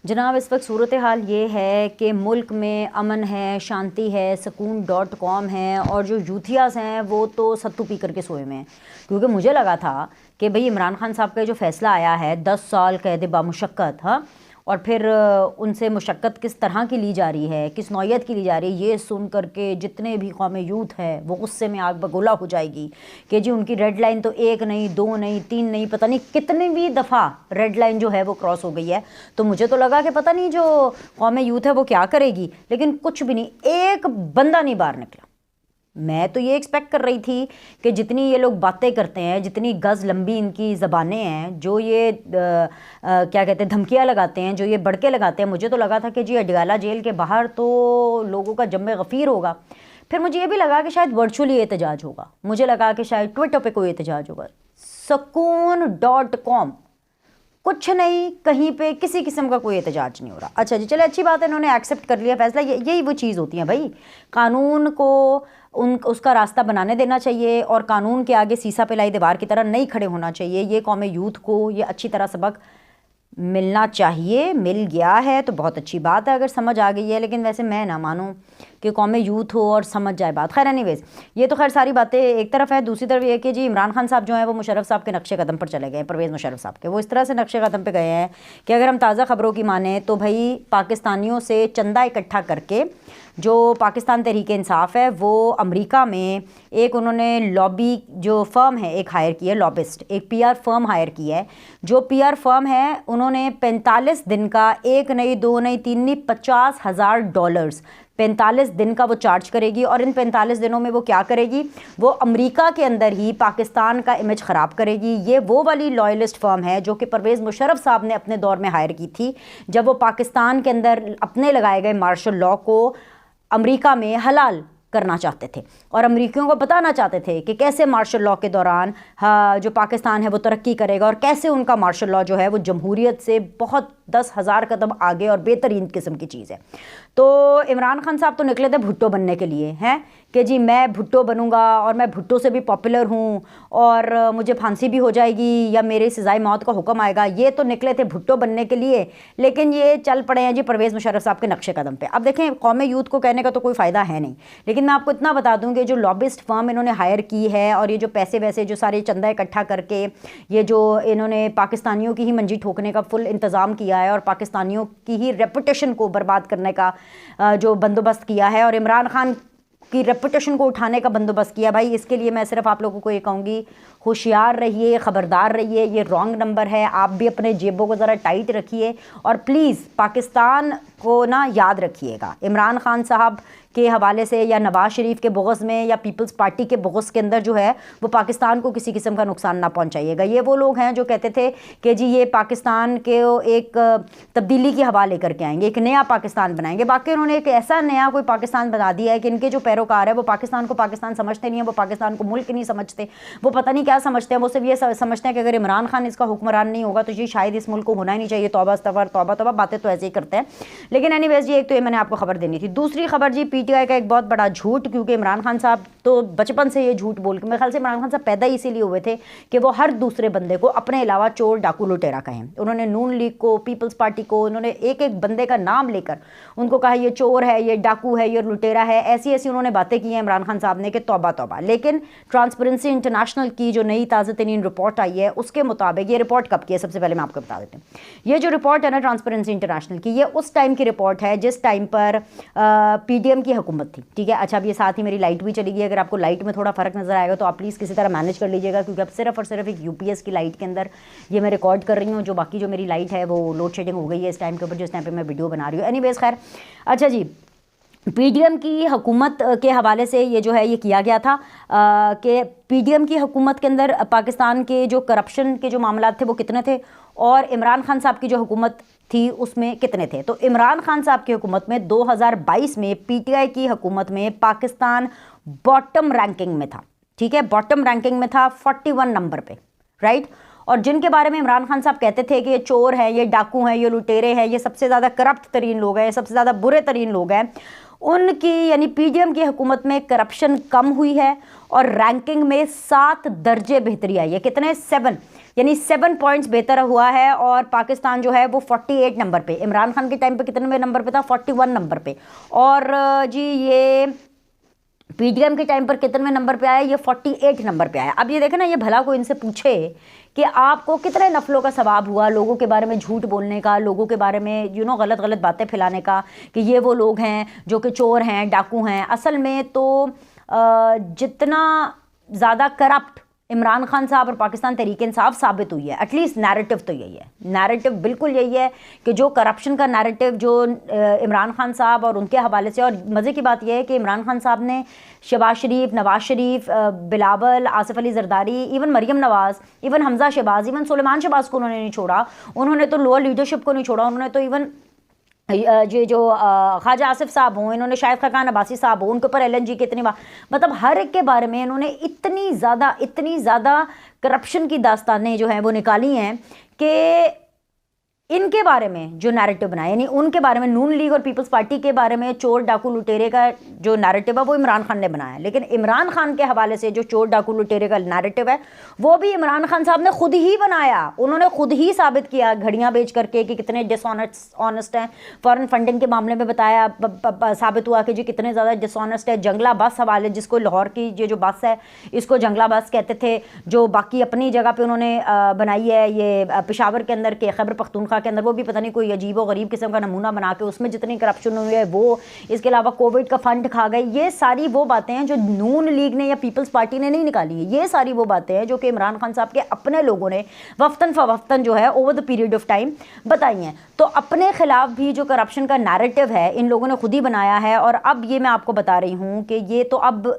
जनाब इस वक्त सूरत हाल ये है कि मुल्क में अमन है, शांति है, सकून.com है और जो यूथियाज़ हैं वो तो सत्तू पी करके सोए में हैं। क्योंकि मुझे लगा था कि भाई इमरान खान साहब का जो फ़ैसला आया है 10 साल कैद बामुशक्क़त, हाँ, और फिर उनसे मुशक्क़त किस तरह की ली जा रही है, किस नौयत की ली जा रही है, ये सुन करके जितने भी कौम यूथ है वो गुस्से में आग बगोला हो जाएगी कि जी उनकी रेड लाइन तो 1 नहीं 2 नहीं 3 नहीं पता नहीं कितनी भी दफ़ा रेड लाइन जो है वो क्रॉस हो गई है। तो मुझे तो लगा कि पता नहीं जो कौम यूथ है वो क्या करेगी, लेकिन कुछ भी नहीं, एक बंदा नहीं बाहर निकला। मैं तो ये एक्सपेक्ट कर रही थी कि जितनी ये लोग बातें करते हैं, जितनी गज़ लंबी इनकी ज़बानें हैं, जो ये क्या कहते हैं धमकियाँ लगाते हैं, जो ये बड़के लगाते हैं, मुझे तो लगा था कि जी अडयाला जेल के बाहर तो लोगों का जम्मे गफ़ीर होगा। फिर मुझे ये भी लगा कि शायद वर्चुअली एहतजाज होगा, मुझे लगा कि शायद ट्विटर पे कोई एहतजाज होगा। सकून.com कुछ नहीं, कहीं पे किसी किस्म का कोई एहतजाज नहीं हो रहा। अच्छा जी, चले अच्छी बात है, इन्होंने एक्सेप्ट कर लिया फैसला। यही वो चीज़ होती है भाई, कानून को उसका रास्ता बनाने देना चाहिए और कानून के आगे सीसा पिलाई दीवार की तरह नहीं खड़े होना चाहिए। ये कौम यूथ को ये अच्छी तरह सबक मिलना चाहिए, मिल गया है तो बहुत अच्छी बात है अगर समझ आ गई है, लेकिन वैसे मैं ना मानूं कि कौम यूथ हो और समझ जाए बात। खैर एनीवेज, ये तो खैर सारी बातें एक तरफ है। दूसरी तरफ ये कि जी इमरान खान साहब जो हैं वो मुशर्रफ साहब के नक्शे कदम पर चले गए, परवेज़ मुशर्रफ साहब के। वो इस तरह से नक्शे कदम पे गए हैं कि अगर हम ताज़ा खबरों की माने तो भाई पाकिस्तानियों से चंदा इकट्ठा करके जो पाकिस्तान तहरीक इंसाफ है वो अमेरिका में एक उन्होंने लॉबी जो फर्म है एक हायर की है, लॉबिस्ट एक पीआर फर्म हायर की है। जो पीआर फर्म है उन्होंने 45 दिन का, 1 नहीं 2 नहीं 3 नहीं, $50,000 45 दिन का वो चार्ज करेगी। और इन 45 दिनों में वो क्या करेगी, वो अमेरिका के अंदर ही पाकिस्तान का इमेज ख़राब करेगी। ये वो वाली लॉयलिस्ट फर्म है जो कि परवेज़ मुशर्रफ साहब ने अपने दौर में हायर की थी, जब वो पाकिस्तान के अंदर अपने लगाए गए मार्शल लॉ को अमेरिका में हलाल करना चाहते थे और अमेरिकियों को बताना चाहते थे कि कैसे मार्शल लॉ के दौरान जो पाकिस्तान है वो तरक्की करेगा और कैसे उनका मार्शल लॉ जो है वो जमहूरियत से बहुत 10,000 कदम आगे और बेहतरीन किस्म की चीज़ है। तो इमरान खान साहब तो निकले थे भुट्टो बनने के लिए, हैं कि जी मैं भुट्टो बनूंगा और मैं भुट्टो से भी पॉपुलर हूँ और मुझे फांसी भी हो जाएगी या मेरे सज़ाए मौत का हुक्म आएगा। ये तो निकले थे भुट्टो बनने के लिए, लेकिन ये चल पड़े हैं जी परवेज़ मुशर्रफ साहब के नक्शे कदम पे। अब देखें, कौम यूथ को कहने का तो कोई फ़ायदा है नहीं, लेकिन मैं आपको इतना बता दूँ कि जो लॉबिस्ट फर्म इन्होंने हायर की है और ये जो पैसे वैसे जो सारे चंदा इकट्ठा करके ये जो इन्होंने पाकिस्तानियों की ही मंजी ठोकने का फुल इंतज़ाम किया है और पाकिस्तानियों की ही रेपुटेशन को बर्बाद करने का जो बंदोबस्त किया है और इमरान खान की रेपुटेशन को उठाने का बंदोबस्त किया, भाई इसके लिए मैं सिर्फ आप लोगों को ये कहूँगी, होशियार रहिए, ख़बरदार रहिए। ये रॉन्ग नंबर है, आप भी अपने जेबों को ज़रा टाइट रखिए और प्लीज़ पाकिस्तान को ना याद रखिएगा। इमरान खान साहब के हवाले से या नवाज़ शरीफ के बुग़्ज़ में या पीपल्स पार्टी के बुग़्ज़ के अंदर जो है वो पाकिस्तान को किसी किस्म का नुकसान ना पहुंचाइएगा। ये वो लोग हैं जो कहते थे कि जी ये पाकिस्तान के एक तब्दीली की हवा लेकर के आएंगे, एक नया पाकिस्तान बनाएंगे। बाकी उन्होंने एक ऐसा नया कोई पाकिस्तान बना दिया है कि इनके जो पैरोकार है वो पाकिस्तान को पाकिस्तान समझते नहीं है, वो पाकिस्तान को मुल्क नहीं समझते, वो पता नहीं क्या समझते हैं। वो सिर्फ ये समझते हैं कि अगर इमरान खान इसका हुक्मरान नहीं होगा तो ये शायद इस मुल्क को होना ही नहीं चाहिए। तौबा अस्तग़फ़िर, तौबा तौबा, बातें तो ऐसे ही करते हैं। लेकिन एनीवेज जी, एक तो ये मैंने आपको खबर देनी थी। दूसरी खबर जी, पीटीआई का एक बहुत बड़ा झूठ, क्योंकि इमरान खान साहब तो बचपन से ये झूठ बोल के, मेरे ख्याल से इमरान खान साहब पैदा ही इसीलिए हुए थे कि वो हर दूसरे बंदे को अपने अलावा चोर डाकू लुटेरा कहें। उन्होंने नून लीग को, पीपल्स पार्टी को, उन्होंने एक एक बंदे का नाम लेकर उनको कहा ये चोर है, ये डाकू है, ये लुटेरा है। ऐसी ऐसी उन्होंने बातें की हैं इमरान खान साहब ने कि तौबा तौबा। लेकिन ट्रांसपेरेंसी इंटरनेशनल की जो नई ताज़ा तरीन रिपोर्ट आई है उसके मुताबिक, ये रिपोर्ट कब की है सबसे पहले मैं आपको बता देती हूँ। ये जो रिपोर्ट है ना ट्रांसपेरेंसी इंटरनेशनल की, ये उस टाइम की रिपोर्ट है जिस टाइम पर पीडीएम की हुकूमत थी, ठीक है। अच्छा, अब ये साथ ही मेरी लाइट भी चली गई। अगर आपको लाइट में थोड़ा फ़र्क नज़र आएगा तो आप प्लीज़ किसी तरह मैनेज कर लीजिएगा, क्योंकि अब सिर्फ और सिर्फ एक यूपीएस की लाइट के अंदर ये मैं रिकॉर्ड कर रही हूँ। जो बाकी जो मेरी लाइट है वो लोड शेडिंग हो गई है इस टाइम के ऊपर, जिस टाइम पर मैं वीडियो बना रही हूँ। एनीवेज़ खैर, अच्छा जी, पीडीएम की हुकूमत के हवाले से ये जो है ये किया गया था कि पीडीएम की हुकूमत के अंदर पाकिस्तान के जो करप्शन के जो मामला थे वो कितने थे और इमरान खान साहब की जो हुकूमत थी उसमें कितने थे। तो इमरान खान साहब की हुकूमत में 2022 में पीटीआई की हुकूमत में पाकिस्तान बॉटम रैंकिंग में था, ठीक है, बॉटम रैंकिंग में था 41 नंबर पे, राइट। और जिनके बारे में इमरान खान साहब कहते थे कि ये चोर हैं, ये डाकू हैं, ये लुटेरे हैं, ये सबसे ज़्यादा करप्ट तरीन लोग हैं, सबसे ज़्यादा बुरे तरीन लोग हैं, उनकी यानी पीडीएम की हुकूमत में करप्शन कम हुई है और रैंकिंग में 7 दर्जे बेहतरी आई है। कितने? 7। यानी 7 पॉइंट्स बेहतर हुआ है। और पाकिस्तान जो है वो 48 नंबर पे, इमरान खान के टाइम पे कितने नंबर पे था, 41 नंबर पे। और जी ये पीटीएम के टाइम पर कितने नंबर पे आया, ये 48 नंबर पे आया। अब ये देखें ना, ये भला कोई इनसे पूछे कि आपको कितने नफलों का सवाब हुआ लोगों के बारे में झूठ बोलने का, लोगों के बारे में गलत गलत बातें फैलाने का, कि ये वो लोग हैं जो कि चोर हैं, डाकू हैं। असल में तो जितना ज़्यादा करप्ट इमरान खान साहब और पाकिस्तान तहरीक इंसाफ साबित हुई है, एटलीस्ट नैरेटिव तो यही है, नैरेटिव बिल्कुल यही है कि जो करप्शन का नैरेटिव जो इमरान खान साहब और उनके हवाले से। और मज़े की बात यह है कि इमरान खान साहब ने शहबाज शरीफ, नवाज शरीफ, बिलावल, आसिफ अली जरदारी, इवन मरियम नवाज़, इवन हमजा शहबाज, इवन सुलेमान शहबाज को उन्होंने नहीं छोड़ा, उन्होंने तो लोअर लीडरशिप को नहीं छोड़ा, उन्होंने तो इवन ये जो ख्वाजा आसिफ साहब हों, इन्होंने शायद खान अब्बासी साहब हों, उनके ऊपर LNG के इतनी मतलब हर एक के बारे में इन्होंने इतनी ज़्यादा करप्शन की दास्तानें जो हैं वो निकाली हैं कि इनके बारे में जो नैरेटिव बनाया, यानी उनके बारे में, नून लीग और पीपल्स पार्टी के बारे में चोर डाकू लुटेरे का जो नैरेटिव है वो इमरान खान ने बनाया। लेकिन इमरान खान के हवाले से जो चोर डाकू लुटेरे का नैरेटिव है वो भी इमरान खान साहब ने खुद ही बनाया। उन्होंने खुद ही साबित किया घड़ियाँ बेच करके कि कितने डिसऑनेस्ट हैं। फॉरेन फंडिंग के मामले में बताया, साबित हुआ कि जी कितने ज़्यादा डिसऑनेस्ट है। जंगला बस हवाले, जिसको लाहौर की जो बस है इसको जंगला बस कहते थे, जो बाकी अपनी जगह पर उन्होंने बनाई है, ये पेशावर के अंदर के खैबर पख्तूनख्वा के अंदर, वो भी पता नहीं कोई अजीब व गरीब किस्म का नमूना बना के उसमें जितनी करप्शन हुई है वो। इसके अलावा कोविड का फंड खा गए। ये सारी वो बातें हैं जो नून लीग ने या पीपल्स पार्टी ने नहीं निकाली है। ये सारी वो बातें हैं जो कि इमरान खान साहब के अपने लोगों ने वफ्तन फवफ्तन जो है over the period of time बताई हैं। तो अपने खिलाफ भी जो करप्शन का नैरेटिव है इन लोगों ने खुद ही बनाया है। और अब ये मैं आपको बता रही हूँ कि ये तो अब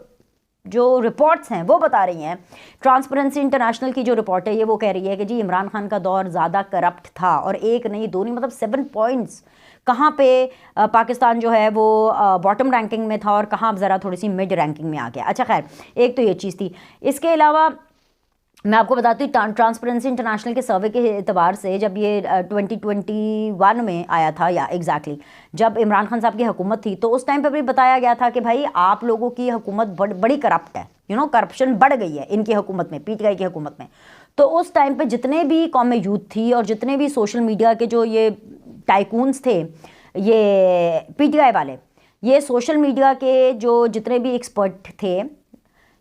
जो रिपोर्ट्स हैं वो बता रही हैं, ट्रांसपेरेंसी इंटरनेशनल की जो रिपोर्ट है ये वो कह रही है कि जी इमरान खान का दौर ज़्यादा करप्ट था। और एक नहीं दो नहीं, मतलब 7 पॉइंट्स कहाँ पे पाकिस्तान जो है वो बॉटम रैंकिंग में था और कहाँ ज़रा थोड़ी सी मिड रैंकिंग में आ गया। अच्छा खैर, एक तो ये चीज़ थी। इसके अलावा मैं आपको बताती हूँ ट्रांसपेरेंसी इंटरनेशनल के सर्वे के एतबार से जब ये 2021 में आया था, या एग्जैक्टली जब इमरान खान साहब की हुकूमत थी, तो उस टाइम पे भी बताया गया था कि भाई आप लोगों की हुकूमत बड़ी करप्ट है, करप्शन बढ़ गई है इनकी हुकूमत में, पीटीआई की हुकूमत में। तो उस टाइम पे जितने भी कौम यूथ थी और जितने भी सोशल मीडिया के जो ये टाइकून्स थे, ये पीटीआई वाले, ये सोशल मीडिया के जो जितने भी एक्सपर्ट थे,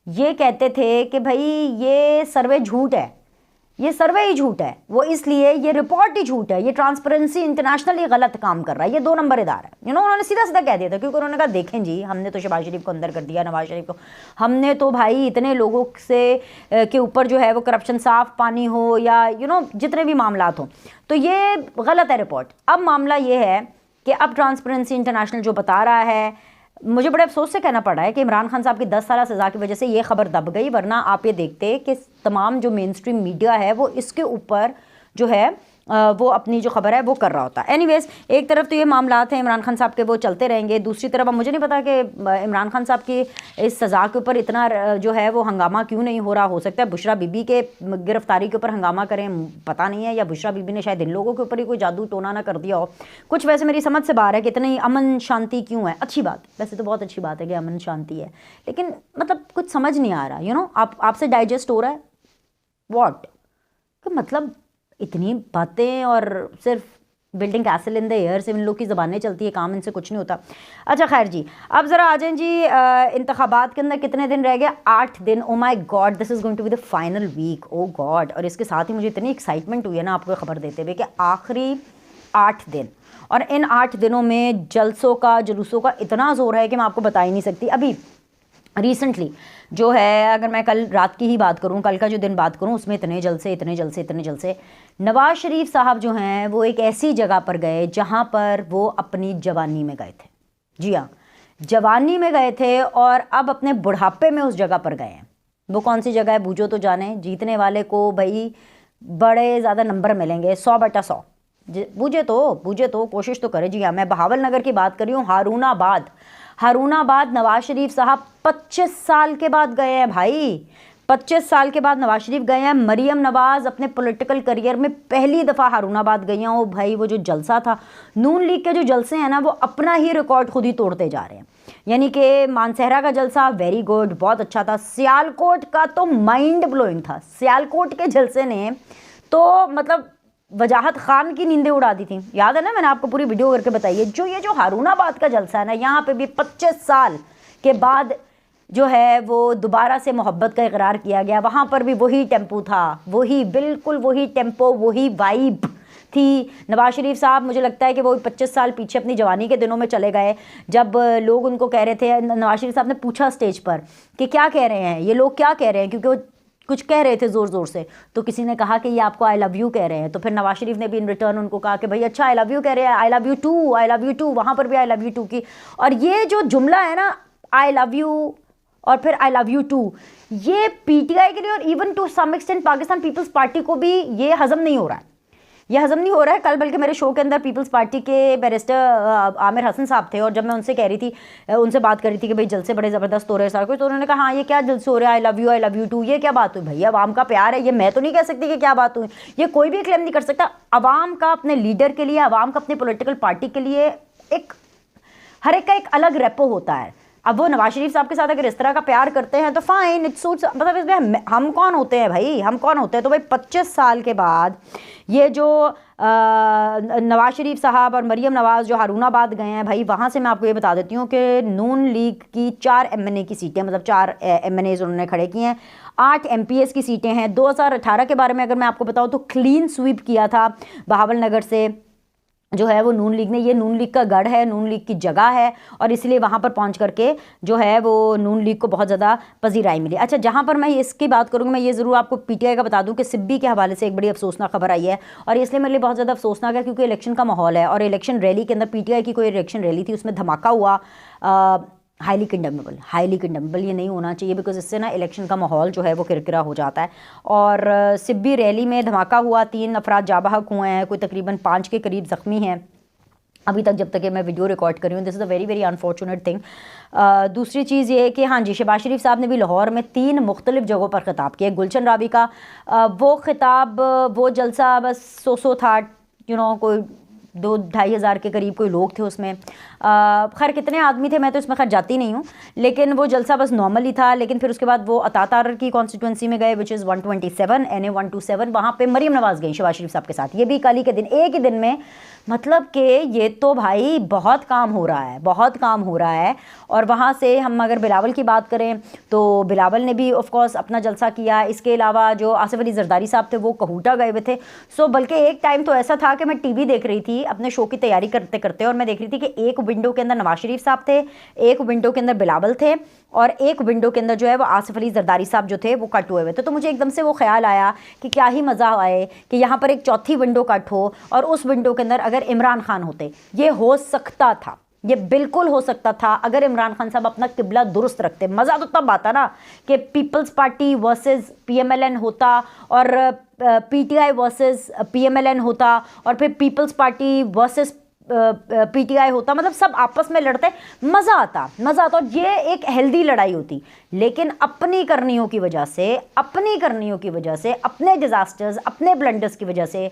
ये कहते थे कि भाई ये सर्वे झूठ है, ये सर्वे ही झूठ है, वो इसलिए ये रिपोर्ट ही झूठ है, ये ट्रांसपेरेंसी इंटरनेशनल ही गलत काम कर रहा है, ये 2 नंबर इदारा है। उन्होंने सीधा सीधा कह दिया था, क्योंकि उन्होंने कहा देखें जी हमने तो शहबाज शरीफ को अंदर कर दिया, नवाज शरीफ को, हमने तो भाई इतने लोगों से के ऊपर जो है वो करप्शन साफ पानी हो या जितने भी मामलात हों, तो ये गलत है रिपोर्ट। अब मामला ये है कि अब ट्रांसपेरेंसी इंटरनेशनल जो बता रहा है, मुझे बड़े अफसोस से कहना पड़ा है कि इमरान खान साहब की 10 साल सज़ा की वजह से ये खबर दब गई, वरना आप ये देखते कि तमाम जो मेन स्ट्रीम मीडिया है वो इसके ऊपर जो है वो अपनी जो खबर है वो कर रहा होता है। एनीवेज, एक तरफ तो ये मामलात हैं इमरान खान साहब के, वो चलते रहेंगे। दूसरी तरफ अब मुझे नहीं पता कि इमरान खान साहब की इस सज़ा के ऊपर इतना जो है वो हंगामा क्यों नहीं हो रहा। हो सकता है बुशरा बीबी के गिरफ्तारी के ऊपर हंगामा करें, पता नहीं है, या बुशरा बीबी ने शायद इन लोगों के ऊपर ही कोई जादू टोना ना कर दिया हो कुछ। वैसे मेरी समझ से बाहर है कि इतनी अमन शांति क्यों है। अच्छी बात, वैसे तो बहुत अच्छी बात है कि अमन शांति है, लेकिन मतलब कुछ समझ नहीं आ रहा। आपसे डाइजेस्ट हो रहा है वॉट, कि मतलब इतनी बातें और सिर्फ building castle in the air से इन लोग की ज़बानें चलती है, काम इनसे कुछ नहीं होता। अच्छा खैर जी, अब ज़रा आ जाएं जी इंतखाबात के अंदर कितने दिन रह गए? 8 दिन। Oh my god, this is going to be the final week. Oh god. और इसके साथ ही मुझे इतनी एक्साइटमेंट हुई है ना आपको खबर देते हुए कि आखिरी 8 दिन, और इन 8 दिनों में जलसों का जुलूसों का इतना ज़ोर है कि मैं आपको बता ही नहीं सकती। अभी रिसेंटली जो है, अगर मैं कल रात की ही बात करूं, कल का जो दिन बात करूं, उसमें इतने जलसे नवाज शरीफ साहब जो हैं वो एक ऐसी जगह पर गए जहां पर वो अपनी जवानी में गए थे। जी हाँ, जवानी में गए थे और अब अपने बुढ़ापे में उस जगह पर गए हैं। वो कौन सी जगह है बूझो तो जाने। जीतने वाले को भाई बड़े ज़्यादा नंबर मिलेंगे, 100/100। बूझे तो कोशिश तो करे। जी हाँ, मैं बहावल नगर की बात कर रही हूँ। हारूनाबाद नवाज शरीफ साहब 25 साल के बाद गए हैं भाई। 25 साल के बाद नवाज शरीफ गए हैं। मरियम नवाज़ अपने पॉलिटिकल करियर में पहली दफ़ा हारूनाबाद गई हैं। ओ भाई, वो जो जलसा था, नून लीग के जो जलसे हैं ना, वो अपना ही रिकॉर्ड खुद ही तोड़ते जा रहे हैं। यानी कि मानसहरा का जलसा वेरी गुड, बहुत अच्छा था। सियालकोट का तो माइंड ब्लोइंग था। सियालकोट के जलसे ने तो मतलब वजाहत खान की नींदें उड़ा दी थी, याद है ना, मैंने आपको पूरी वीडियो करके बताई है। जो ये जो हारूनाबाद का जलसा है ना, यहाँ पे भी 25 साल के बाद जो है वो दोबारा से मोहब्बत का इकरार किया गया। वहाँ पर भी वही टेम्पो था, वही बिल्कुल वही टेम्पो, वही वाइब थी। नवाज शरीफ साहब मुझे लगता है कि वो 25 साल पीछे अपनी जवानी के दिनों में चले गए, जब लोग उनको कह रहे थे, नवाज शरीफ साहब ने पूछा स्टेज पर कि क्या कह रहे हैं ये लोग, क्या कह रहे हैं, क्योंकि वो कुछ कह रहे थे ज़ोर ज़ोर से, तो किसी ने कहा कि ये आपको आई लव यू कह रहे हैं। तो फिर नवाज शरीफ ने भी इन रिटर्न उनको कहा कि भाई अच्छा आई लव यू कह रहे हैं, I love you too, I love you too, वहाँ पर भी आई लव यू टू की। और ये जो जुमला है ना, आई लव यू और फिर आई लव यू टू, ये पीटीआई के लिए और even to some extent Pakistan People's Party को भी ये हजम नहीं हो रहा है, ये हजम नहीं हो रहा है। कल बल्कि मेरे शो के अंदर पीपल्स पार्टी के बैरिस्टर आमिर हसन साहब थे, और जब मैं उनसे कह रही थी, उनसे बात कर रही थी कि भाई जलसे बड़े ज़बरदस्त हो रहे हैं सारा कुछ, तो उन्होंने कहा हाँ ये क्या जलसे हो रहे हैं, आई लव यू टू, ये क्या बात हुई भैया, अवाम का प्यार है, ये मैं तो नहीं कह सकती कि क्या बात हुई, ये कोई भी क्लेम नहीं कर सकता। अवाम का अपने लीडर के लिए, अवाम का अपने पोलिटिकल पार्टी के लिए एक हर एक का एक अलग रेपो होता है। अब वो नवाज शरीफ साहब के साथ अगर इस तरह का प्यार करते हैं तो फाइन, इट सूट्स, मतलब इसमें हम कौन होते हैं भाई, हम कौन होते हैं। तो भाई 25 साल के बाद ये जो नवाज शरीफ साहब और मरीम नवाज़ जो हारूनाबाद गए हैं भाई, वहाँ से मैं आपको ये बता देती हूँ कि नून लीग की 4 MNA की सीटें, मतलब 4 MNAs उन्होंने खड़े किए हैं, 8 MPs की सीटें हैं। 2018 के बारे में अगर मैं आपको बताऊँ तो क्लीन स्वीप किया था बहावल नगर से जो है वो नून लीग ने। ये नून लीग का गढ़ है, नून लीग की जगह है, और इसलिए वहाँ पर पहुँच करके जो है वो नून लीग को बहुत ज़्यादा पजीराई मिली। अच्छा, जहाँ पर मैं इसकी बात करूँगी, मैं ये ज़रूर आपको पीटीआई का बता दूँ कि सिब्बी के हवाले से एक बड़ी अफसोसनाक खबर आई है, और इसलिए मेरे लिए बहुत ज़्यादा अफसोसनाक है क्योंकि इलेक्शन का माहौल है, और इलेक्शन रैली के अंदर पीटीआई की कोई इलेक्शन रैली थी, उसमें धमाका हुआ। हाईली कंडेमेबल ये नहीं होना चाहिए, बिकॉज इससे ना इलेक्शन का माहौल जो है वो किरकिरा हो जाता है। और सिब्बी रैली में धमाका हुआ, 3 अफराद जाबाहक हुए हैं, कोई तकरीबन 5 के करीब ज़ख्मी हैं अभी तक, जब तक कि मैं वीडियो रिकॉर्ड कर रही हूँ। This is a very very unfortunate thing. दूसरी चीज़ ये है कि हाँ जी, शहबाज शरीफ साहब ने भी लाहौर में 3 मुख्तलिफ जगहों पर ख़िताब किया। गुलशन रावी का वो ख़िताब, वो जलसा बस 100 था, कोई 2-2.5 हज़ार के करीब कोई लोग थे उसमें। खैर कितने आदमी थे मैं तो इसमें खैर जाती नहीं हूँ, लेकिन वो जलसा बस नॉर्मल ही था। लेकिन फिर उसके बाद वो अतातार की कॉन्स्टिट्यूंसी में गए, विच इज़ 127 NA 127, वहाँ पे मरीम नवाज़ गई शहबाज शरीफ साहब के साथ, ये भी कल ही के दिन, एक ही दिन में। मतलब कि ये तो भाई बहुत काम हो रहा है, बहुत काम हो रहा है। और वहाँ से हम अगर बिलावल की बात करें तो बिलावल ने भी ऑफ कोर्स अपना जलसा किया। इसके अलावा जो आसिफ अली जरदारी साहब थे वो कहूटा गए हुए थे। सो बल्कि एक टाइम तो ऐसा था कि मैं टीवी देख रही थी अपने शो की तैयारी करते करते, और मैं देख रही थी कि एक विंडो के अंदर नवाज शरीफ साहब थे, एक विंडो के अंदर बिलावल थे, और एक विंडो के अंदर जो है वो आसिफ अली जरदारी साहब जो थे वो कट हुए हुए थे। तो मुझे एकदम से वो ख्याल आया कि क्या ही मज़ा आए कि यहाँ पर एक चौथी विंडो कट हो, और उस विंडो के अंदर अगर इमरान खान होते, ये हो सकता था, ये बिल्कुल हो सकता था अगर इमरान खान साहब अपना किबला दुरुस्त रखते। मज़ा तो तब आता ना कि पीपल्स पार्टी वर्सेस PMLN होता, और PTI वर्सेस PMLN होता, और फिर पीपल्स पार्टी वर्सेस PTI होता, मतलब सब आपस में लड़ते, मज़ा आता। और ये एक हेल्दी लड़ाई होती। लेकिन अपनी करनियों की वजह से, अपने डिज़ास्टर्स, अपने ब्लंडर्स की वजह से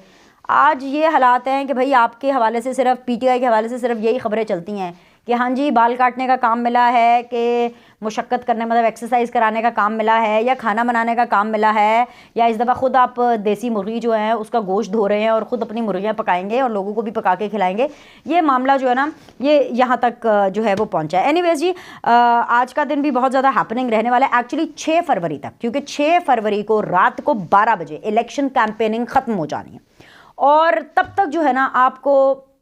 आज ये हालात हैं कि भाई आपके हवाले से सिर्फ PTI के हवाले से सिर्फ यही खबरें चलती हैं कि हाँ जी बाल काटने का काम मिला है, कि मुशक्क़त करने मतलब एक्सरसाइज कराने का काम मिला है, या खाना बनाने का काम मिला है, या इस दफ़ा ख़ुद आप देसी मुर्गी जो है उसका गोश्त धो रहे हैं और ख़ुद अपनी मुर्गियाँ पकाएंगे और लोगों को भी पका के खिलाएंगे। ये मामला जो है ना ये यहाँ तक जो है वो पहुँचा है। एनीवेज जी, आज का दिन भी बहुत ज़्यादा हैपनिंग रहने वाला है एक्चुअली 6 फरवरी तक, क्योंकि 6 फरवरी को रात को 12 बजे इलेक्शन कैंपेनिंग ख़त्म हो जानी है, और तब तक जो है ना आपको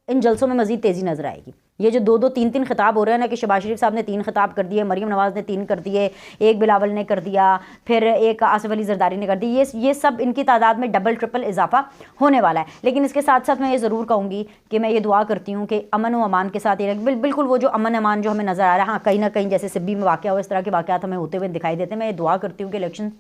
इन जलसों में मज़ीद तेज़ी नज़र आएगी। ये जो 2-2, 3-3 खिताब हो रहे हैं ना, कि शहबाज शरीफ साहब ने 3 खिताब कर दिए, मरीम नवाज़ ने 3 कर दिए, एक बिलावल ने कर दिया, फिर एक आसिफ अली जरदारी ने कर दी, ये सब इनकी तादाद में डबल ट्रिपल इजाफा होने वाला है। लेकिन इसके साथ साथ मैं ये ज़रूर कहूँगी कि मैं ये दुआ करती हूँ कि अमन व अमान के साथ ये बिल्कुल वो जो अमन अमान जो हमें नज़र आ रहा है, हाँ कहीं ना कहीं जैसे सिब्बी में वाक़या हो, इस तरह के वाक़यात हमें होते हुए दिखाई देते हैं। मैं ये दुआ करती हूँ कि इलेक्शन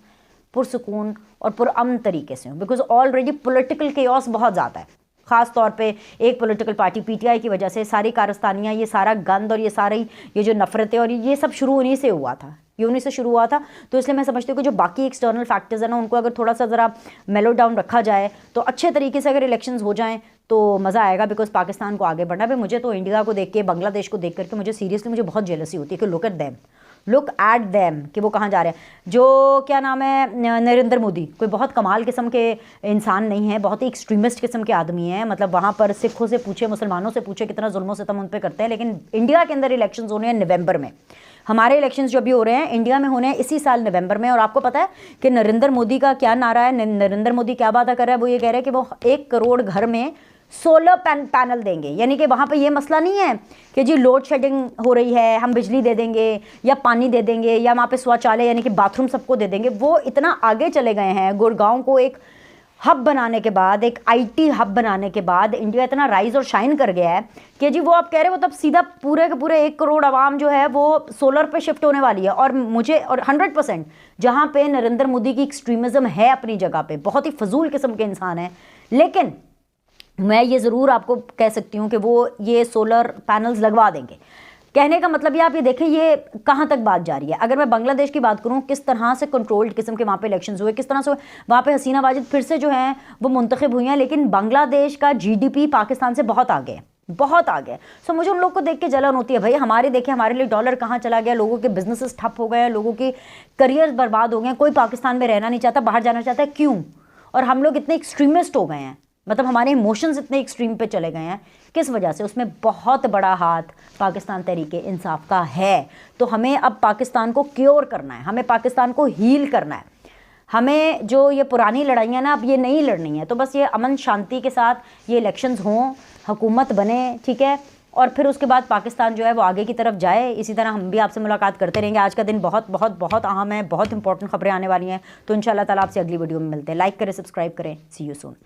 पुरसुकून और पुरअमन तरीके से हो, बिकॉज ऑलरेडी पोलिटिकल केओस बहुत ज़्यादा है। ख़ास तौर पे एक पॉलिटिकल पार्टी PTI की वजह से सारी कारस्तानियाँ, ये सारा गंद और ये जो नफ़रतें और ये सब शुरू उन्हीं से हुआ था, ये उन्हीं से शुरू हुआ था। तो इसलिए मैं समझती हूँ कि जो बाकी एक्सटर्नल फैक्टर्स हैं ना, उनको अगर थोड़ा सा ज़रा मेलो डाउन रखा जाए तो अच्छे तरीके से अगर इलेक्शंस हो जाएँ तो मज़ा आएगा। बिकॉज पाकिस्तान को आगे बढ़ना है। मुझे तो इंडिया को देख के, बांग्लादेश को देख करके मुझे सीरियसली बहुत जेलसी होती है कि look at them, look at them कि वो कहाँ जा रहे हैं। जो क्या नाम है, नरेंद्र मोदी कोई बहुत कमाल किस्म के इंसान नहीं है, बहुत ही एक्सट्रीमिस्ट किस्म के आदमी हैं। मतलब वहाँ पर सिखों से पूछे, मुसलमानों से पूछे, कितना जुल्म सितम उन पर करते हैं। लेकिन इंडिया के अंदर इलेक्शंस होने हैं नवंबर में। हमारे इलेक्शंस जो अभी हो रहे हैं इंडिया में होने हैं इसी साल नवंबर में। और आपको पता है कि नरेंद्र मोदी का क्या नारा है, नरेंद्र मोदी क्या वादा कर रहा है? वो ये कह रहे हैं कि वो 1 करोड़ घर में सोलर पैनल देंगे। यानी कि वहाँ पे ये मसला नहीं है कि जी लोड शेडिंग हो रही है, हम बिजली दे देंगे या पानी दे देंगे या वहाँ पे शौचालय यानी कि बाथरूम सबको दे देंगे। वो इतना आगे चले गए हैं। गुड़गांव को एक हब बनाने के बाद, एक आईटी हब बनाने के बाद इंडिया इतना राइज और शाइन कर गया है कि जी वो आप कह रहे हो तब सीधा पूरे के पूरे 1 करोड़ आवाम जो है वो सोलर पे शिफ्ट होने वाली है। और मुझे और 100% जहाँ पे नरेंद्र मोदी की एक्सट्रीमिज्म है अपनी जगह पे, बहुत ही फजूल किस्म के इंसान है, लेकिन मैं ये ज़रूर आपको कह सकती हूँ कि वो ये सोलर पैनल्स लगवा देंगे। कहने का मतलब ये आप ये देखें ये कहाँ तक बात जा रही है। अगर मैं बांग्लादेश की बात करूँ, किस तरह से कंट्रोल्ड किस्म के वहाँ पे इलेक्शंस हुए, किस तरह से वहाँ पे हसीना वाजिद फिर से जो हैं वो मुंतखब हुई हैं। लेकिन बांग्लादेश का जीडीपी पाकिस्तान से बहुत आगे है, बहुत आगे। सो मुझे उन लोग को देख के जलन होती है भाई। हमारे देखें हमारे लिए डॉलर कहाँ चला गया, लोगों के बिजनेसेस ठप हो गए, लोगों के करियर बर्बाद हो गए, कोई पाकिस्तान में रहना नहीं चाहता, बाहर जाना चाहता है। क्यों? और हम लोग इतने एक्सट्रीमिस्ट हो गए हैं, मतलब हमारे इमोशंस इतने एक्सट्रीम पे चले गए हैं। किस वजह से? उसमें बहुत बड़ा हाथ पाकिस्तान तहरीक इंसाफ का है। तो हमें अब पाकिस्तान को क्योर करना है, हमें पाकिस्तान को हील करना है। हमें जो ये पुरानी लड़ाइयाँ ना अब ये नहीं लड़नी है। तो बस ये अमन शांति के साथ ये इलेक्शंस हों, हुकूमत बने, ठीक है, और फिर उसके बाद पाकिस्तान जो है वो आगे की तरफ जाए। इसी तरह हम भी आपसे मुलाकात करते रहेंगे। आज का दिन बहुत बहुत बहुत अहम है, बहुत इंपॉर्टेंट खबरें आने वाली हैं। तो इंशाल्लाह ताला आपसे अगली वीडियो में मिलते हैं। लाइक करें, सब्सक्राइब करें। सी यू सून।